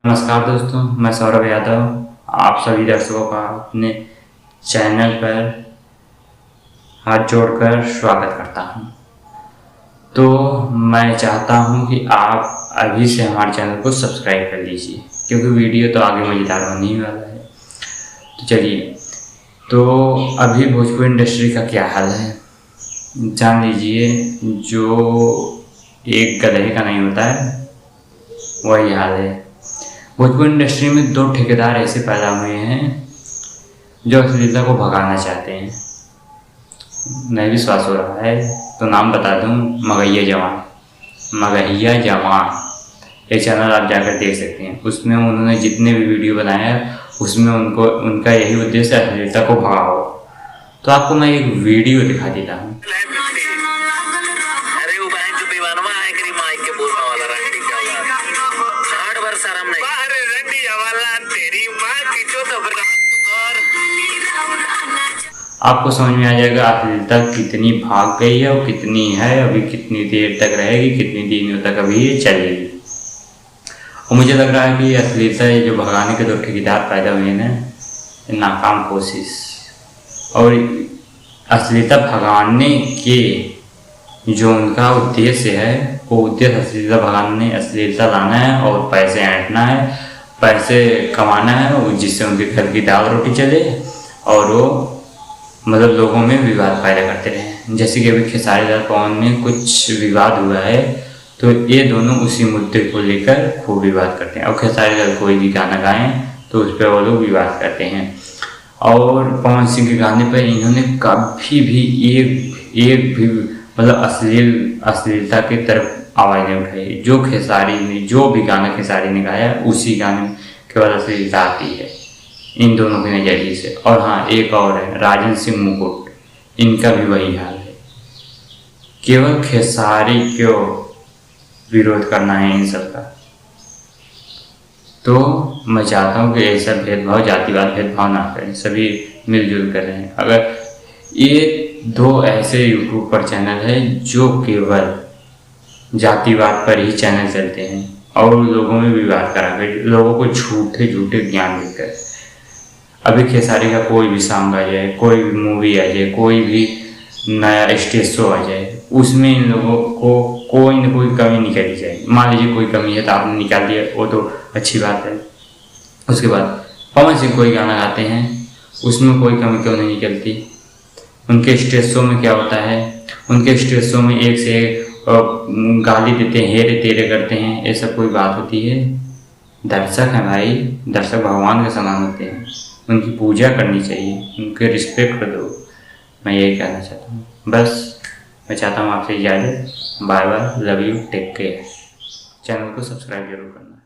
नमस्कार दोस्तों, मैं सौरभ यादव आप सभी दर्शकों का अपने चैनल पर हाथ जोड़कर स्वागत करता हूं। तो मैं चाहता हूं कि आप अभी से हमारे चैनल को सब्सक्राइब कर लीजिए, क्योंकि वीडियो तो आगे मज़ेदार होने ही वाला है। तो चलिए, तो अभी भोजपुरी इंडस्ट्री का क्या हाल है जान लीजिए। जो एक गधे का नहीं होता है वही हाल है। भोजपुरी इंडस्ट्री में दो ठेकेदार ऐसे पैदा हुए हैं जो अश्लीलता को भगाना चाहते हैं। नहीं विश्वास हो रहा है तो नाम बता दूं, मगहिया जवान। मगहिया जवान ये चैनल आप जाकर देख सकते हैं। उसमें उन्होंने जितने भी वीडियो बनाए हैं उसमें उनका यही उद्देश्य है अश्लीलता को भगाओ। तो आपको मैं एक वीडियो दिखा देता हूँ। आपको समझ में आ जाएगा अश्लीलता कितनी भाग गई है और कितनी है, अभी कितनी देर तक रहेगी, कितनी दिनों तक अभी ये चलेगी। और मुझे लग रहा है कि अश्लीलता जो भगाने के दो ठेकेदार पैदा हुए हैं ना, नाकाम कोशिश। और अश्लीलता भगाने के जो उनका उद्देश्य है वो उद्देश्य अश्लीलता भगाने, अश्लीलता लाना है और पैसे ऐंठना है, पैसे कमाना है, जिससे उनके घर की दाल रोटी चले और वो मतलब लोगों में विवाद पैदा करते रहे। जैसे कि अभी खेसारी लाल पवन में कुछ विवाद हुआ है तो ये दोनों उसी मुद्दे को लेकर खूब विवाद करते हैं। और खेसारी लाल कोई भी गाना गाएं तो उस पर वो लोग विवाद करते हैं। और पवन सिंह के गाने पर इन्होंने कभी भी एक भी मतलब अश्लीलता की तरफ आवाज़ नहीं उठाई। जो खेसारी ने जो भी गाना खेसारी ने गाया उसी गाने केवल अश्लीलता आती है इन दोनों के नज़रिए से। और हाँ, एक और है राजन सिंह मुकुट, इनका भी वही हाल है। केवल खेसारी क्यों विरोध करना है इन सब का। तो मैं चाहता हूँ कि ऐसा भेदभाव, जातिवाद भेदभाव ना करें, सभी मिलजुल कर रहे हैं। अगर ये दो ऐसे यूट्यूब पर चैनल है जो केवल जातिवाद पर ही चैनल चलते हैं और लोगों में विवाद करा कर, लोगों को झूठे झूठे ज्ञान देकर। अभी खेसारी का कोई भी सॉन्ग आ जाए, कोई भी मूवी आ जाए, कोई भी नया स्टेज शो आ जाए, उसमें इन लोगों को कोई न कोई कमी निकाली जाए। मान लीजिए कोई कमी है तो आपने निकाल दिया, वो तो अच्छी बात है। उसके बाद पवन सिंह कोई गाना गाते हैं उसमें कोई कमी क्यों नहीं निकलती। उनके स्टेज शो में क्या होता है, उनके स्टेज शो में एक से एक गाली देते हैं, हेरे तेरे करते हैं, ये सब कोई बात होती है। दर्शक हैं भाई, दर्शक भगवान के समान होते हैं, उनकी पूजा करनी चाहिए, उनके रिस्पेक्ट दो। मैं यही कहना चाहता हूँ। बस मैं चाहता हूँ आपसे इजाज़त। Bye bye, love you, take care. Channel को सब्सक्राइब जरूर करना।